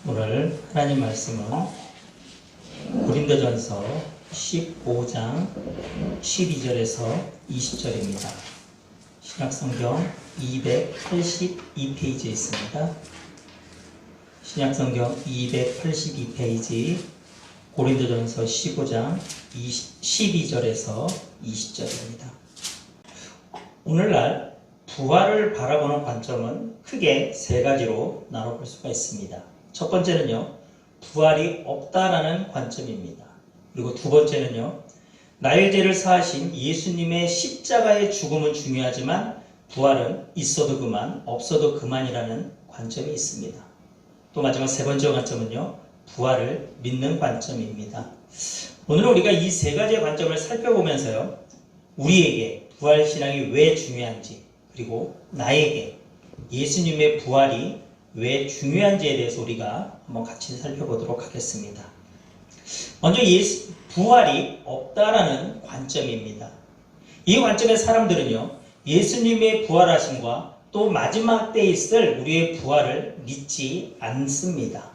오늘 하나님 말씀은 고린도전서 15장 12절에서 20절입니다. 신약성경 282페이지에 있습니다. 신약성경 282페이지 고린도전서 15장 12절에서 20절입니다. 오늘날 부활을 바라보는 관점은 크게 세 가지로 나눠볼 수가 있습니다. 첫 번째는요, 부활이 없다라는 관점입니다. 그리고 두 번째는요, 나의 죄를 사하신 예수님의 십자가의 죽음은 중요하지만 부활은 있어도 그만, 없어도 그만이라는 관점이 있습니다. 또 마지막 세 번째 관점은요, 부활을 믿는 관점입니다. 오늘 우리가 이 세 가지의 관점을 살펴보면서요, 우리에게 부활신앙이 왜 중요한지, 그리고 나에게 예수님의 부활이 왜 중요한지에 대해서 우리가 한번 같이 살펴보도록 하겠습니다. 먼저 부활이 없다라는 관점입니다. 이 관점의 사람들은요, 예수님의 부활하심과 또 마지막 때에 있을 우리의 부활을 믿지 않습니다.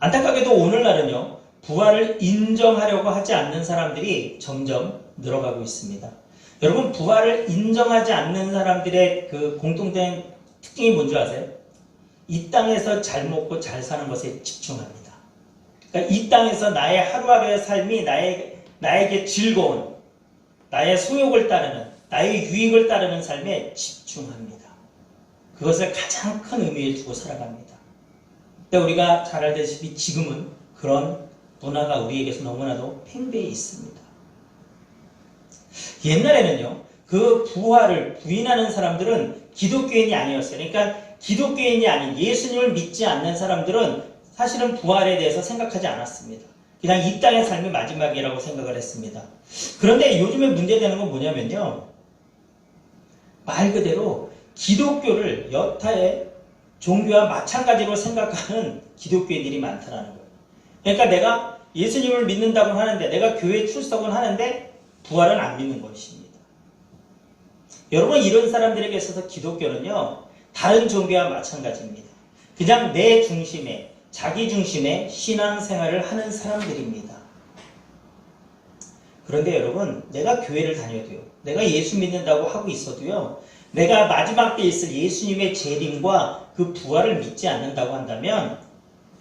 안타깝게도 오늘날은요, 부활을 인정하려고 하지 않는 사람들이 점점 늘어가고 있습니다. 여러분, 부활을 인정하지 않는 사람들의 그 공통된 특징이 뭔지 아세요? 이 땅에서 잘 먹고 잘 사는 것에 집중합니다. 그러니까 이 땅에서 나의 하루하루의 삶이 나에게 즐거운, 나의 소욕을 따르는, 나의 유익을 따르는 삶에 집중합니다. 그것을 가장 큰 의미에 두고 살아갑니다. 근데 우리가 잘 알다시피 지금은 그런 문화가 우리에게서 너무나도 팽배해 있습니다. 옛날에는요, 그 부활을 부인하는 사람들은 기독교인이 아니었어요. 그러니까 기독교인이 아닌 예수님을 믿지 않는 사람들은 사실은 부활에 대해서 생각하지 않았습니다. 그냥 이 땅의 삶이 마지막이라고 생각을 했습니다. 그런데 요즘에 문제되는 건 뭐냐면요, 말 그대로 기독교를 여타의 종교와 마찬가지로 생각하는 기독교인들이 많다는 거예요. 그러니까 내가 예수님을 믿는다고 하는데, 내가 교회 출석은 하는데 부활은 안 믿는 것입니다. 여러분, 이런 사람들에게 있어서 기독교는요, 다른 종교와 마찬가지입니다. 그냥 내 중심에, 자기 중심의 신앙생활을 하는 사람들입니다. 그런데 여러분, 내가 교회를 다녀도요, 내가 예수 믿는다고 하고 있어도요, 내가 마지막 때 있을 예수님의 재림과 그 부활을 믿지 않는다고 한다면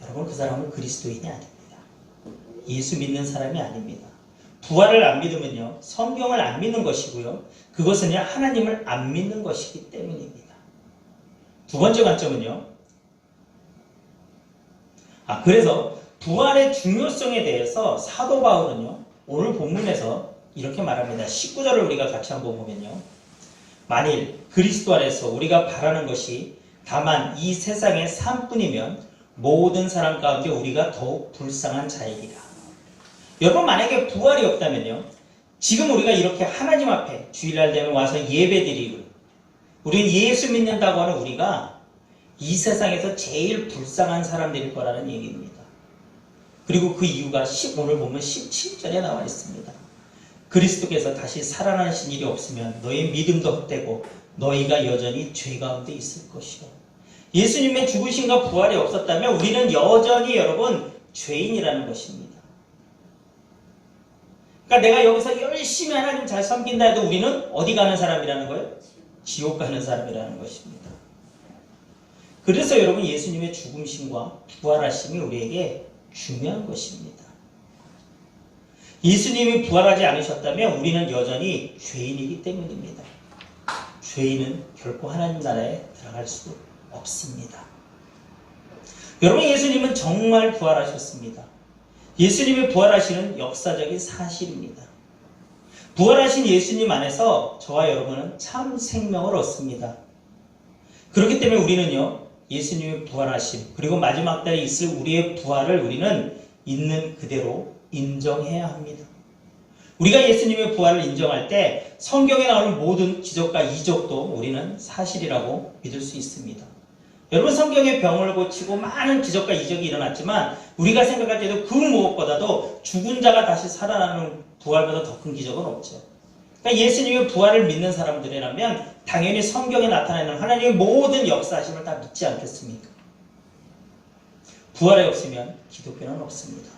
여러분, 그 사람은 그리스도인이 아닙니다. 예수 믿는 사람이 아닙니다. 부활을 안 믿으면요, 성경을 안 믿는 것이고요, 그것은요, 하나님을 안 믿는 것이기 때문입니다. 두 번째 관점은요, 그래서 부활의 중요성에 대해서 사도 바울은요, 오늘 본문에서 이렇게 말합니다. 19절을 우리가 같이 한번 보면요, 만일 그리스도 안에서 우리가 바라는 것이 다만 이 세상의 삶뿐이면 모든 사람 가운데 우리가 더욱 불쌍한 자이리라. 여러분, 만약에 부활이 없다면요, 지금 우리가 이렇게 하나님 앞에 주일날 되면 와서 예배드리고 우리는 예수 믿는다고 하는 우리가 이 세상에서 제일 불쌍한 사람들일 거라는 얘기입니다. 그리고 그 이유가 오늘 보면 17절에 나와 있습니다. 그리스도께서 다시 살아나신 일이 없으면 너희 믿음도 헛되고 너희가 여전히 죄 가운데 있을 것이요. 예수님의 죽으심과 부활이 없었다면 우리는 여전히 여러분 죄인이라는 것입니다. 그러니까 내가 여기서 열심히 하나님 잘 섬긴다 해도 우리는 어디 가는 사람이라는 거예요? 지옥 가는 사람이라는 것입니다. 그래서 여러분, 예수님의 죽음심과 부활하심이 우리에게 중요한 것입니다. 예수님이 부활하지 않으셨다면 우리는 여전히 죄인이기 때문입니다. 죄인은 결코 하나님 나라에 들어갈 수 없습니다. 여러분, 예수님은 정말 부활하셨습니다. 예수님이 부활하시는 역사적인 사실입니다. 부활하신 예수님 안에서 저와 여러분은 참 생명을 얻습니다. 그렇기 때문에 우리는요, 예수님의 부활하심, 그리고 마지막 때에 있을 우리의 부활을 우리는 있는 그대로 인정해야 합니다. 우리가 예수님의 부활을 인정할 때 성경에 나오는 모든 기적과 이적도 우리는 사실이라고 믿을 수 있습니다. 여러분, 성경에 병을 고치고 많은 기적과 이적이 일어났지만 우리가 생각할 때도 그 무엇보다도 죽은 자가 다시 살아나는 부활보다 더 큰 기적은 없죠. 그러니까 예수님의 부활을 믿는 사람들이라면 당연히 성경에 나타나는 하나님의 모든 역사하심을 다 믿지 않겠습니까? 부활이 없으면 기독교는 없습니다.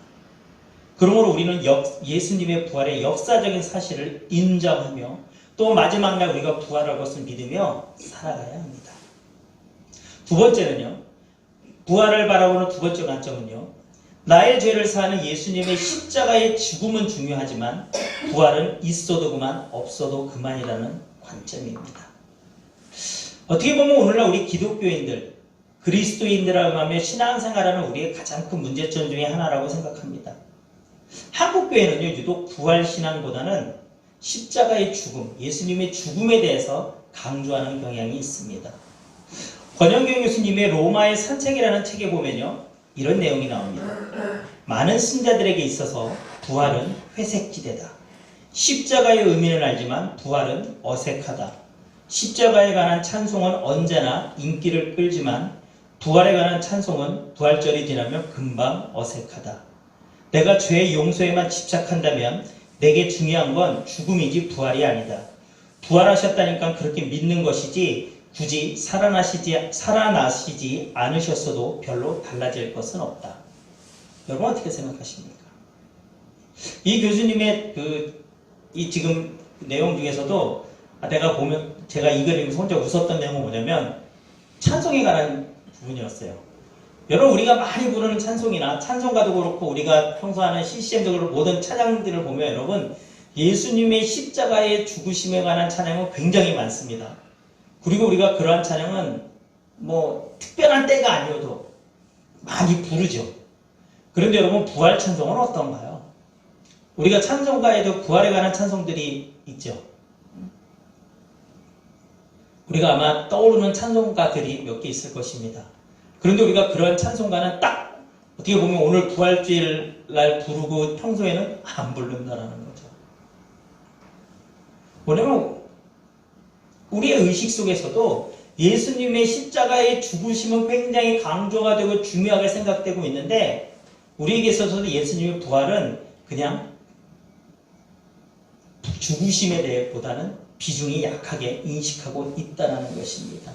그러므로 우리는 예수님의 부활의 역사적인 사실을 인정하며 또 마지막 날 우리가 부활할 것을 믿으며 살아가야 합니다. 두 번째는요. 부활을 바라보는 두 번째 관점은요. 나의 죄를 사하는 예수님의 십자가의 죽음은 중요하지만 부활은 있어도 그만 없어도 그만이라는 관점입니다. 어떻게 보면 오늘날 우리 기독교인들, 그리스도인들이라고 하며 신앙생활하는 우리의 가장 큰 문제점 중에 하나라고 생각합니다. 한국교회는요, 유독 부활신앙보다는 십자가의 죽음, 예수님의 죽음에 대해서 강조하는 경향이 있습니다. 권영경 교수님의 로마의 산책이라는 책에 보면요, 이런 내용이 나옵니다. 많은 신자들에게 있어서 부활은 회색지대다. 십자가의 의미는 알지만 부활은 어색하다. 십자가에 관한 찬송은 언제나 인기를 끌지만 부활에 관한 찬송은 부활절이 지나면 금방 어색하다. 내가 죄의 용서에만 집착한다면 내게 중요한 건 죽음이지 부활이 아니다. 부활하셨다니까 그렇게 믿는 것이지 굳이 살아나시지 않으셨어도 별로 달라질 것은 없다. 여러분 어떻게 생각하십니까? 이 교수님의 이 지금 내용 중에서도 제가 이 그림에서 혼자 웃었던 내용은 뭐냐면 찬송에 관한 부분이었어요. 여러분 우리가 많이 부르는 찬송이나 찬송가도 그렇고 우리가 평소 하는 CCM도 그렇고 모든 찬양들을 보면 여러분 예수님의 십자가의 죽으심에 관한 찬양은 굉장히 많습니다. 그리고 우리가 그러한 찬양은 뭐 특별한 때가 아니어도 많이 부르죠. 그런데 여러분 부활 찬송은 어떤가요? 우리가 찬송가에도 부활에 관한 찬송들이 있죠. 우리가 아마 떠오르는 찬송가들이 몇 개 있을 것입니다. 그런데 우리가 그런 찬송가는 딱 어떻게 보면 오늘 부활주일 날 부르고 평소에는 안 부른다라는 거죠. 뭐냐면 우리의 의식 속에서도 예수님의 십자가의 죽으심은 굉장히 강조가 되고 중요하게 생각되고 있는데 우리에게 있어서도 예수님의 부활은 그냥 죽으심에 대해보다는 비중이 약하게 인식하고 있다는 것입니다.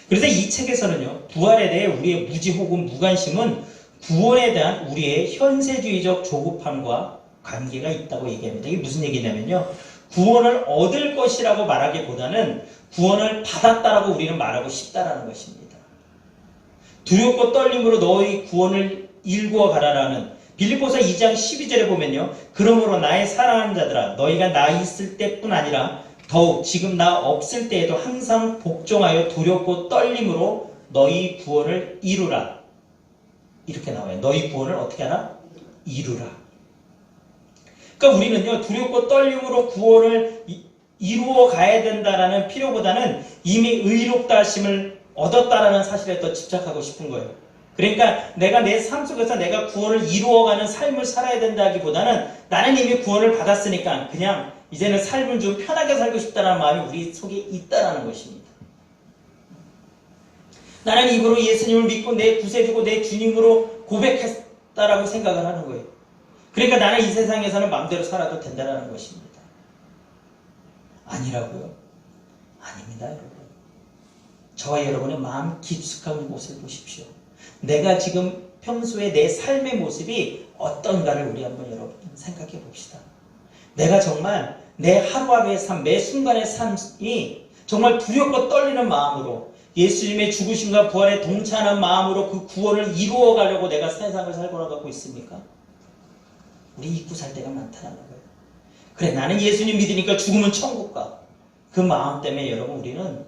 그래서 이 책에서는요, 부활에 대해 우리의 무지 혹은 무관심은 구원에 대한 우리의 현세주의적 조급함과 관계가 있다고 얘기합니다. 이게 무슨 얘기냐면요, 구원을 얻을 것이라고 말하기보다는 구원을 받았다라고 우리는 말하고 싶다라는 것입니다. 두렵고 떨림으로 너희 구원을 일구어 가라라는 빌립보서 2장 12절에 보면요, 그러므로 나의 사랑하는 자들아 너희가 나 있을 때뿐 아니라 더욱 지금 나 없을 때에도 항상 복종하여 두렵고 떨림으로 너희 구원을 이루라. 이렇게 나와요. 너희 구원을 어떻게 하라? 이루라. 그러니까 우리는요, 두렵고 떨림으로 구원을 이루어 가야 된다라는 필요보다는 이미 의롭다 하심을 얻었다라는 사실에 더 집착하고 싶은 거예요. 그러니까 내가 내 삶 속에서 내가 구원을 이루어가는 삶을 살아야 된다기보다는 나는 이미 구원을 받았으니까 그냥 이제는 삶을 좀 편하게 살고 싶다는 마음이 우리 속에 있다는 것입니다. 나는 입으로 예수님을 믿고 내 구세주고 내 주님으로 고백했다라고 생각을 하는 거예요. 그러니까 나는 이 세상에서는 마음대로 살아도 된다는 것입니다. 아니라고요? 아닙니다, 여러분. 저와 여러분의 마음 깊숙한 곳을 보십시오. 내가 지금 평소에 내 삶의 모습이 어떤가를 우리 한번 여러분 생각해 봅시다. 내가 정말 내 하루하루의 삶, 매 순간의 삶이 정말 두렵고 떨리는 마음으로 예수님의 죽으심과 부활에 동참하는 마음으로 그 구원을 이루어 가려고 내가 세상을 살고 나가고 있습니까? 우리 잊고 살 때가 많다는 거예요. 그래, 나는 예수님 믿으니까 죽으면 천국 가. 그 마음 때문에 여러분 우리는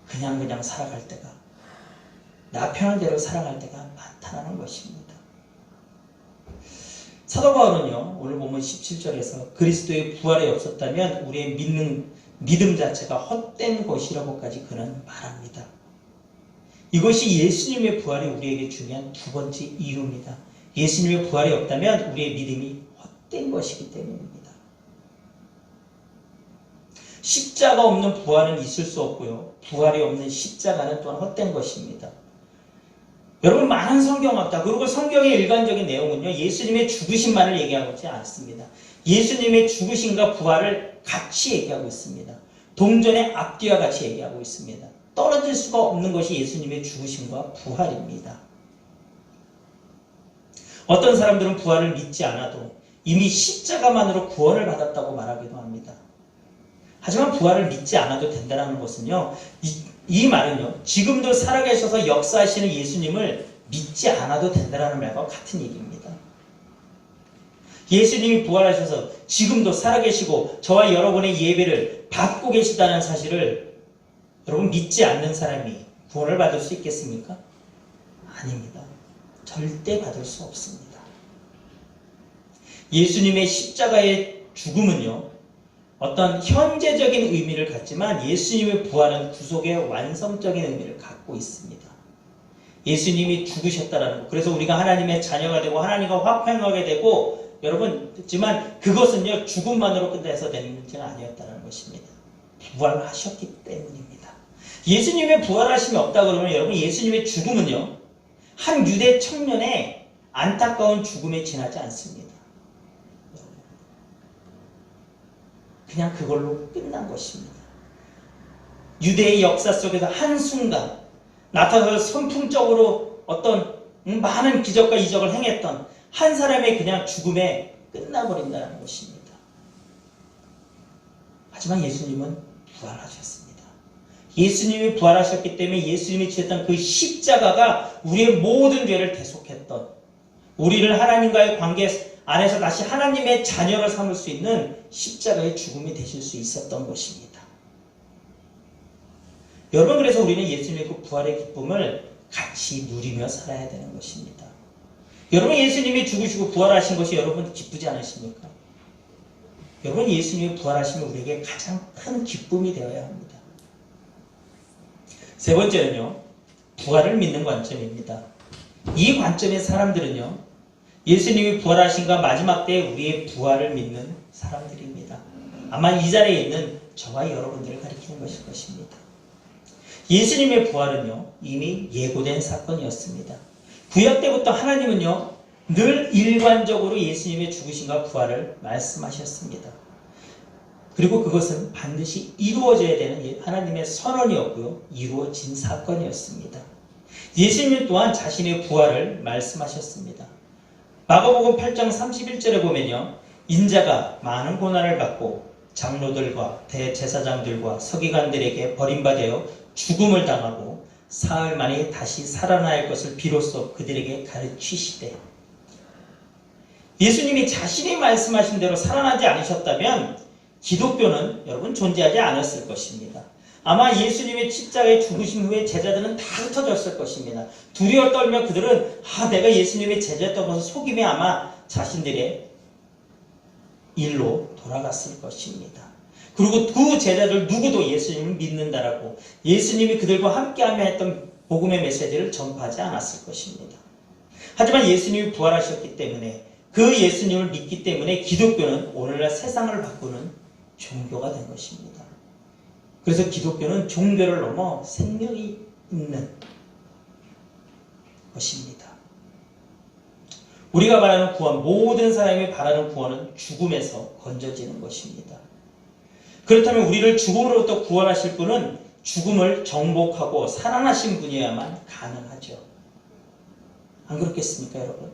그냥 살아갈 때가, 나 편한 대로 살아갈 때가 많다는 것입니다. 사도 바울은요, 오늘 보면 17절에서 그리스도의 부활이 없었다면 우리의 믿음 자체가 헛된 것이라고까지 그는 말합니다. 이것이 예수님의 부활이 우리에게 중요한 두 번째 이유입니다. 예수님의 부활이 없다면 우리의 믿음이 헛된 것이기 때문입니다. 십자가 없는 부활은 있을 수 없고요, 부활이 없는 십자가는 또한 헛된 것입니다. 여러분, 많은 성경학자, 그리고 성경의 일반적인 내용은요, 예수님의 죽으심만을 얘기하고 있지 않습니다. 예수님의 죽으심과 부활을 같이 얘기하고 있습니다. 동전의 앞뒤와 같이 얘기하고 있습니다. 떨어질 수가 없는 것이 예수님의 죽으심과 부활입니다. 어떤 사람들은 부활을 믿지 않아도 이미 십자가만으로 구원을 받았다고 말하기도 합니다. 하지만 부활을 믿지 않아도 된다는 것은요, 이 말은요, 지금도 살아계셔서 역사하시는 예수님을 믿지 않아도 된다는 말과 같은 얘기입니다. 예수님이 부활하셔서 지금도 살아계시고 저와 여러분의 예배를 받고 계시다는 사실을 여러분 믿지 않는 사람이 구원을 받을 수 있겠습니까? 아닙니다. 절대 받을 수 없습니다. 예수님의 십자가의 죽음은요, 어떤 현재적인 의미를 갖지만 예수님의 부활은 구속의 완성적인 의미를 갖고 있습니다. 예수님이 죽으셨다라는 것. 그래서 우리가 하나님의 자녀가 되고 하나님과 화평하게 되고 여러분 듣지만 그것은요 죽음만으로 끝내서 되는 문제는 아니었다는 것입니다. 부활하셨기 때문입니다. 예수님의 부활하심이 없다 그러면 여러분 예수님의 죽음은요 한 유대 청년의 안타까운 죽음에 지나지 않습니다. 그냥 그걸로 끝난 것입니다. 유대의 역사 속에서 한순간 나타나서 선풍적으로 어떤 많은 기적과 이적을 행했던 한 사람의 그냥 죽음에 끝나버린다는 것입니다. 하지만 예수님은 부활하셨습니다. 예수님이 부활하셨기 때문에 예수님이 지었던 그 십자가가 우리의 모든 죄를 대속했던, 우리를 하나님과의 관계 안에서 다시 하나님의 자녀를 삼을 수 있는 십자가의 죽음이 되실 수 있었던 것입니다. 여러분, 그래서 우리는 예수님의 그 부활의 기쁨을 같이 누리며 살아야 되는 것입니다. 여러분, 예수님이 죽으시고 부활하신 것이 여러분 기쁘지 않으십니까? 여러분, 예수님이 부활하시면 우리에게 가장 큰 기쁨이 되어야 합니다. 세 번째는요, 부활을 믿는 관점입니다. 이 관점의 사람들은요, 예수님이 부활하신가 마지막 때에 우리의 부활을 믿는 사람들입니다. 아마 이 자리에 있는 저와 여러분들을 가리키는 것일 것입니다. 예수님의 부활은요, 이미 예고된 사건이었습니다. 구약 때부터 하나님은요, 늘 일관적으로 예수님의 죽으심과 부활을 말씀하셨습니다. 그리고 그것은 반드시 이루어져야 되는 하나님의 선언이었고요, 이루어진 사건이었습니다. 예수님 또한 자신의 부활을 말씀하셨습니다. 마가복음 8장 31절에 보면요, 인자가 많은 고난을 받고 장로들과 대제사장들과 서기관들에게 버림받아 죽음을 당하고 사흘 만에 다시 살아날 것을 비로소 그들에게 가르치시되, 예수님이 자신이 말씀하신 대로 살아나지 않으셨다면 기독교는 여러분 존재하지 않았을 것입니다. 아마 예수님의 십자가의 죽으심 후에 제자들은 다 흩어졌을 것입니다. 두려워 떨며 그들은 내가 예수님의 제자였던 것을 속임에 아마 자신들의 일로 돌아갔을 것입니다. 그리고 그 제자들 누구도 예수님을 믿는다라고 예수님이 그들과 함께하며 했던 복음의 메시지를 전파하지 않았을 것입니다. 하지만 예수님이 부활하셨기 때문에 그 예수님을 믿기 때문에 기독교는 오늘날 세상을 바꾸는 종교가 된 것입니다. 그래서 기독교는 종교를 넘어 생명이 있는 것입니다. 우리가 바라는 구원, 모든 사람이 바라는 구원은 죽음에서 건져지는 것입니다. 그렇다면 우리를 죽음으로부터 구원하실 분은 죽음을 정복하고 살아나신 분이어야만 가능하죠. 안 그렇겠습니까, 여러분?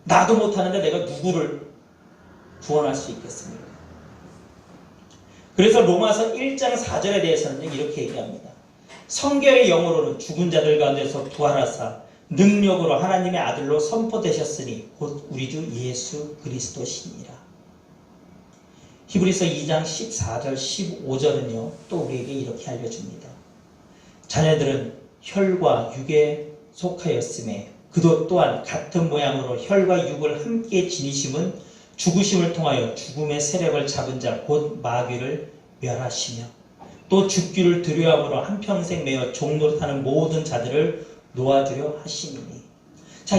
나도 못하는데 내가 누구를 구원할 수 있겠습니까? 그래서 로마서 1장 4절에 대해서는 이렇게 얘기합니다. 성경의 영어로는 죽은 자들 가운데서 부활하사 능력으로 하나님의 아들로 선포되셨으니 곧 우리 주 예수 그리스도시니라. 히브리서 2장 14절 15절은요 또 우리에게 이렇게 알려줍니다. 자녀들은 혈과 육에 속하였음에 그도 또한 같은 모양으로 혈과 육을 함께 지니심은 죽으심을 통하여 죽음의 세력을 잡은 자 곧 마귀를 멸하시며 또 죽기를 두려움으로 한평생 매어 종노릇하는 모든 자들을 놓아주려 하시니. 자,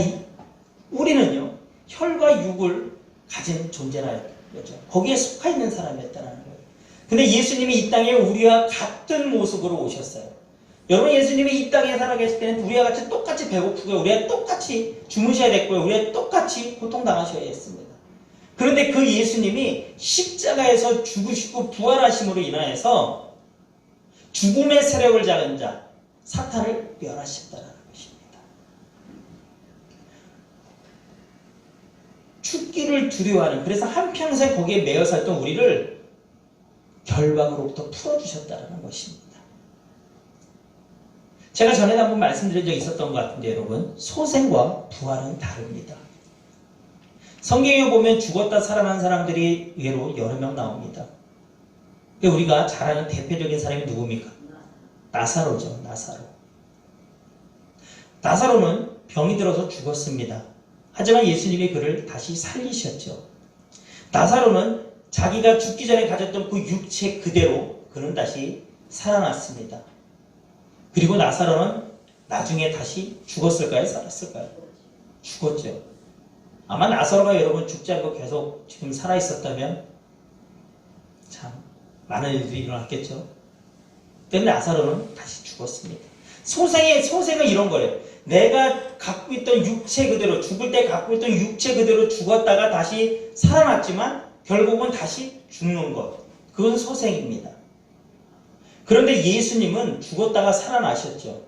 우리는요 혈과 육을 가진 존재라는 거죠. 거기에 속해 있는 사람이었다는 거예요. 근데 예수님이 이 땅에 우리와 같은 모습으로 오셨어요. 여러분, 예수님이 이 땅에 살아계실 때는 우리와 같이 똑같이 배고프고요, 우리와 똑같이 주무셔야 됐고요, 우리와 똑같이 고통당하셔야 했습니다. 그런데 그 예수님이 십자가에서 죽으시고 부활하심으로 인하여서 죽음의 세력을 잡은 자 사탄을 멸하셨다는 것입니다. 죽기를 두려워하는, 그래서 한평생 거기에 매여 살던 우리를 결박으로부터 풀어주셨다는 것입니다. 제가 전에도 한번 말씀드린 적이 있었던 것 같은데 여러분, 소생과 부활은 다릅니다. 성경에 보면 죽었다 살아난 사람들이 의외로 여러 명 나옵니다. 우리가 잘 아는 대표적인 사람이 누굽니까? 나사로죠. 나사로는 병이 들어서 죽었습니다. 하지만 예수님이 그를 다시 살리셨죠. 나사로는 자기가 죽기 전에 가졌던 그 육체 그대로 그는 다시 살아났습니다. 그리고 나사로는 나중에 다시 죽었을까요? 살았을까요? 죽었죠. 아마 나사로가 여러분 죽지 않고 계속 지금 살아있었다면 참 많은 일들이 일어났겠죠. 근데 나사로는 다시 죽었습니다. 소생은 이런 거예요. 내가 갖고 있던 육체 그대로, 죽을 때 갖고 있던 육체 그대로 죽었다가 다시 살아났지만 결국은 다시 죽는 것. 그건 소생입니다. 그런데 예수님은 죽었다가 살아나셨죠.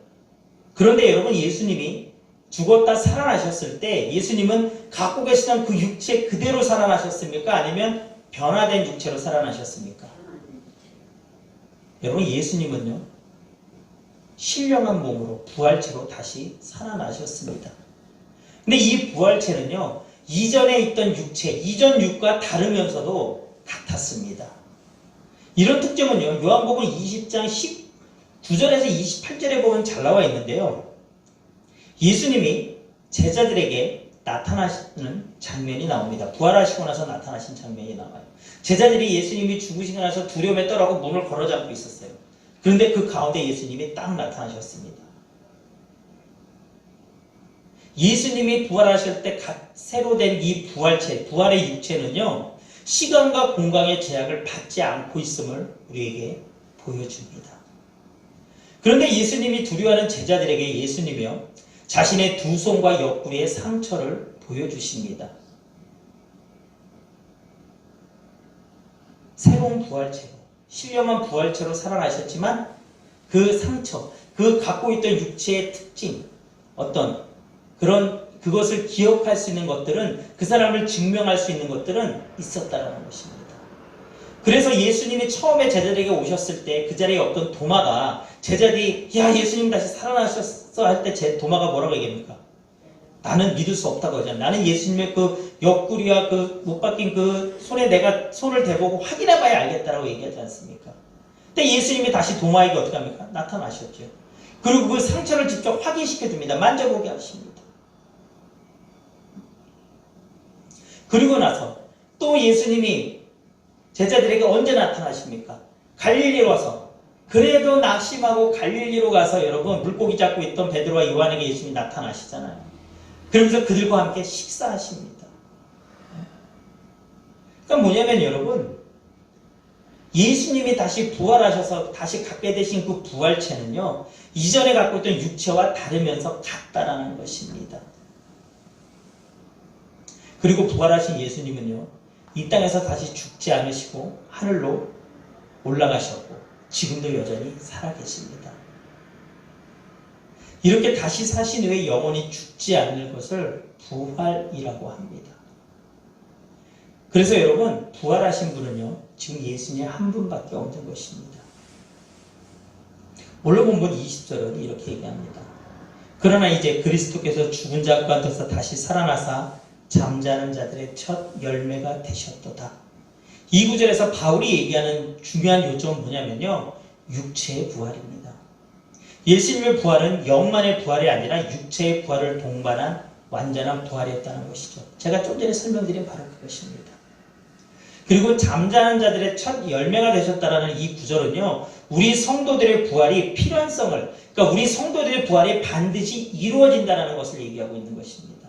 그런데 여러분, 예수님이 죽었다 살아나셨을 때 예수님은 갖고 계시던 그 육체 그대로 살아나셨습니까? 아니면 변화된 육체로 살아나셨습니까? 여러분, 예수님은요, 신령한 몸으로 부활체로 다시 살아나셨습니다. 근데 이 부활체는요, 이전에 있던 육체, 이전 육과 다르면서도 같았습니다. 이런 특징은요, 요한복음 20장 19절에서 28절에 보면 잘 나와 있는데요. 예수님이 제자들에게 나타나시는 장면이 나옵니다. 부활하시고 나서 나타나신 장면이 나와요. 제자들이 예수님이 죽으시고 나서 두려움에 떨어하고 문을 걸어잡고 있었어요. 그런데 그 가운데 예수님이 딱 나타나셨습니다. 예수님이 부활하실 때 새로 된 이 부활체, 부활의 육체는요, 시간과 공간의 제약을 받지 않고 있음을 우리에게 보여줍니다. 그런데 예수님이 두려워하는 제자들에게 예수님이요, 자신의 두 손과 옆구리에 상처를 보여주십니다. 새로운 부활체로, 신령한 부활체로 살아나셨지만 그 상처, 그 갖고 있던 육체의 특징, 어떤 그것을 기억할 수 있는 것들은, 그 사람을 증명할 수 있는 것들은 있었다라는 것입니다. 그래서 예수님이 처음에 제자들에게 오셨을 때 그 자리에 없던 도마가, 제자들이 야 예수님 다시 살아나셨어 할 때 도마가 뭐라고 얘기합니까? 나는 믿을 수 없다고 하잖아요. 나는 예수님의 그 옆구리와 그 못 박힌 그 손에 내가 손을 대보고 확인해봐야 알겠다라고 얘기하지 않습니까? 근데 예수님이 다시 도마에게 어떻게 합니까? 나타나셨죠. 그리고 그 상처를 직접 확인시켜 줍니다. 만져보게 하십니다. 그리고 나서 또 예수님이 제자들에게 언제 나타나십니까? 갈릴리로 와서, 그래도 낙심하고 갈릴리로 가서 여러분 물고기 잡고 있던 베드로와 요한에게 예수님이 나타나시잖아요. 그러면서 그들과 함께 식사하십니다. 그러니까 뭐냐면 여러분, 예수님이 다시 부활하셔서 다시 갖게 되신 그 부활체는요, 이전에 갖고 있던 육체와 다르면서 같다라는 것입니다. 그리고 부활하신 예수님은요, 이 땅에서 다시 죽지 않으시고 하늘로 올라가셨고 지금도 여전히 살아계십니다. 이렇게 다시 사신 후에 영원히 죽지 않을 것을 부활이라고 합니다. 그래서 여러분, 부활하신 분은요, 지금 예수님 한 분밖에 없는 것입니다. 오늘 본문 20절은 이렇게 얘기합니다. 그러나 이제 그리스도께서 죽은 자 가운데서 다시 살아나사 잠자는 자들의 첫 열매가 되셨도다. 이 구절에서 바울이 얘기하는 중요한 요점은 뭐냐면요, 육체의 부활입니다. 예수님의 부활은 영만의 부활이 아니라 육체의 부활을 동반한 완전한 부활이었다는 것이죠. 제가 좀 전에 설명드린 바로 그것입니다. 그리고 잠자는 자들의 첫 열매가 되셨다라는 이 구절은요, 우리 성도들의 부활이 필연성을, 그러니까 우리 성도들의 부활이 반드시 이루어진다는 것을 얘기하고 있는 것입니다.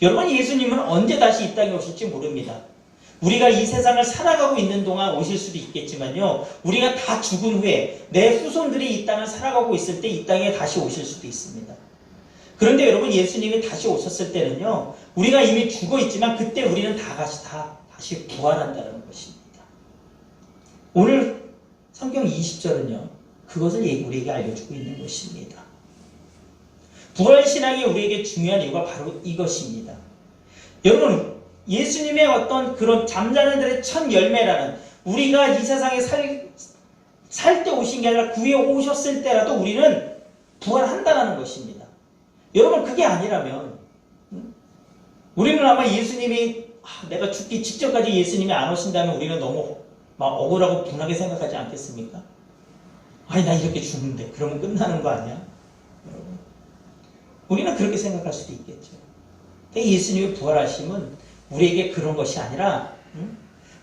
여러분, 예수님은 언제 다시 이 땅에 오실지 모릅니다. 우리가 이 세상을 살아가고 있는 동안 오실 수도 있겠지만요, 우리가 다 죽은 후에 내 후손들이 이 땅을 살아가고 있을 때 이 땅에 다시 오실 수도 있습니다. 그런데 여러분, 예수님이 다시 오셨을 때는요, 우리가 이미 죽어 있지만 그때 우리는 다시 부활한다는 것입니다. 오늘 성경 20절은요, 그것을 우리에게 알려주고 있는 것입니다. 부활신앙이 우리에게 중요한 이유가 바로 이것입니다. 여러분, 예수님의 어떤 그런 잠자는 들의 첫 열매라는, 우리가 이 세상에 살 때 오신 게 아니라 구에 오셨을 때라도 우리는 부활한다는 것입니다. 여러분, 그게 아니라면 우리는 아마 예수님이 내가 죽기 직전까지 예수님이 안 오신다면 우리는 너무 막 억울하고 분하게 생각하지 않겠습니까? 아니, 나 이렇게 죽는데 그러면 끝나는 거 아니야? 여러분, 우리는 그렇게 생각할 수도 있겠죠. 근데 예수님의 부활하심은 우리에게 그런 것이 아니라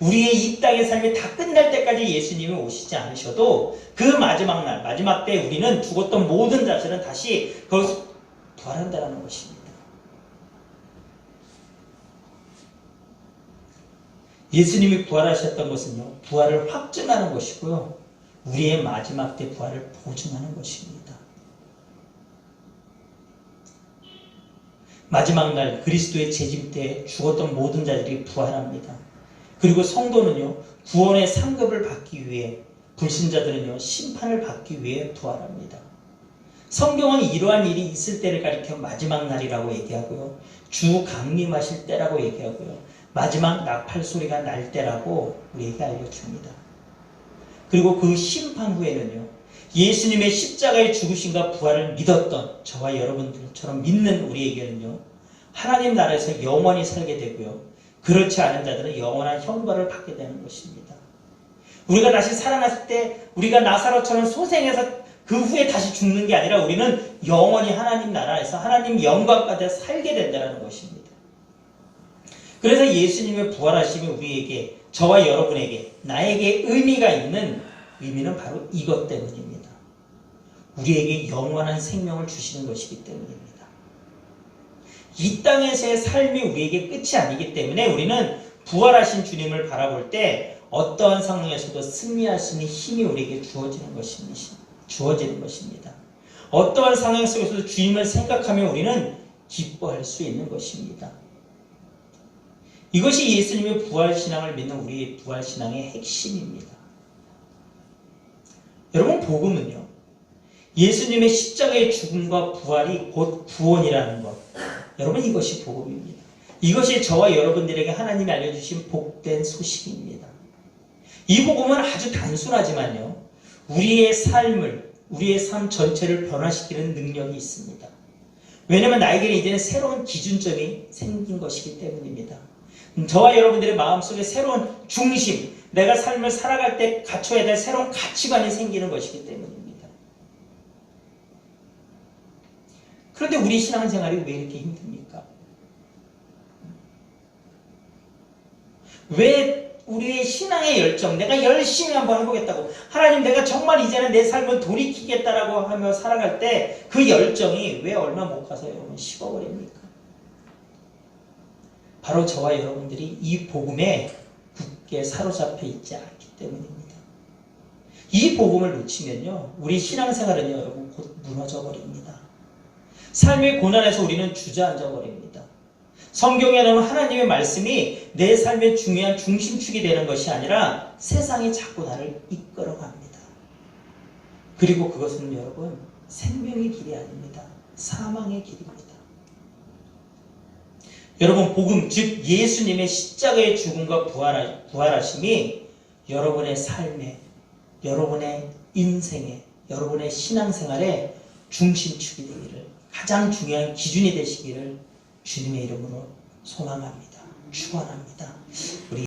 우리의 이 땅의 삶이 다 끝날 때까지 예수님이 오시지 않으셔도 그 마지막 날, 마지막 때 우리는 죽었던 모든 자들은 다시 거기서 부활한다는 것입니다. 예수님이 부활하셨던 것은요, 부활을 확증하는 것이고요, 우리의 마지막 때 부활을 보증하는 것입니다. 마지막 날 그리스도의 재림 때 죽었던 모든 자들이 부활합니다. 그리고 성도는요, 구원의 상급을 받기 위해, 불신자들은요, 심판을 받기 위해 부활합니다. 성경은 이러한 일이 있을 때를 가리켜 마지막 날이라고 얘기하고요, 주 강림하실 때라고 얘기하고요, 마지막 나팔 소리가 날 때라고 우리에게 알려줍니다. 그리고 그 심판 후에는요, 예수님의 십자가의 죽으심과 부활을 믿었던 저와 여러분들처럼 믿는 우리에게는요, 하나님 나라에서 영원히 살게 되고요, 그렇지 않은 자들은 영원한 형벌을 받게 되는 것입니다. 우리가 다시 살아났을 때 우리가 나사로처럼 소생해서 그 후에 다시 죽는 게 아니라 우리는 영원히 하나님 나라에서 하나님 영광 가운데 살게 된다는 것입니다. 그래서 예수님의 부활하심이 우리에게, 저와 여러분에게, 나에게 의미가 있는 의미는 바로 이것 때문입니다. 우리에게 영원한 생명을 주시는 것이기 때문입니다. 이 땅에서의 삶이 우리에게 끝이 아니기 때문에 우리는 부활하신 주님을 바라볼 때 어떠한 상황에서도 승리할 수 있는 힘이 우리에게 주어지는 것입니다. 어떠한 상황 속에서도 주님을 생각하며 우리는 기뻐할 수 있는 것입니다. 이것이 예수님의 부활신앙을 믿는 우리의 부활신앙의 핵심입니다. 여러분, 복음은요, 예수님의 십자가의 죽음과 부활이 곧 구원이라는 것, 여러분, 이것이 복음입니다. 이것이 저와 여러분들에게 하나님이 알려주신 복된 소식입니다. 이 복음은 아주 단순하지만요, 우리의 삶 전체를 변화시키는 능력이 있습니다. 왜냐하면 나에게는 이제는 새로운 기준점이 생긴 것이기 때문입니다. 저와 여러분들의 마음속에 새로운 중심, 내가 삶을 살아갈 때 갖춰야 될 새로운 가치관이 생기는 것이기 때문입니다. 그런데 우리 신앙생활이 왜 이렇게 힘듭니까? 왜 우리의 신앙의 열정, 내가 열심히 한번 해보겠다고, 하나님 내가 정말 이제는 내 삶을 돌이키겠다라고 하며 살아갈 때 그 열정이 왜 얼마 못 가서 여러분 식어버립니까? 바로 저와 여러분들이 이 복음에 굳게 사로잡혀 있지 않기 때문입니다. 이 복음을 놓치면요, 우리 신앙생활은요, 여러분 곧 무너져 버립니다. 삶의 고난에서 우리는 주저앉아 버립니다. 성경에는 하나님의 말씀이 내 삶의 중요한 중심축이 되는 것이 아니라 세상이 자꾸 나를 이끌어갑니다. 그리고 그것은 여러분 생명의 길이 아닙니다. 사망의 길입니다. 여러분, 복음, 즉 예수님의 십자가의 죽음과 부활하심이 여러분의 삶에, 여러분의 인생에, 여러분의 신앙생활의 중심축이 되기를, 가장 중요한 기준이 되시기를 주님의 이름으로 소망합니다. 축원합니다. 우리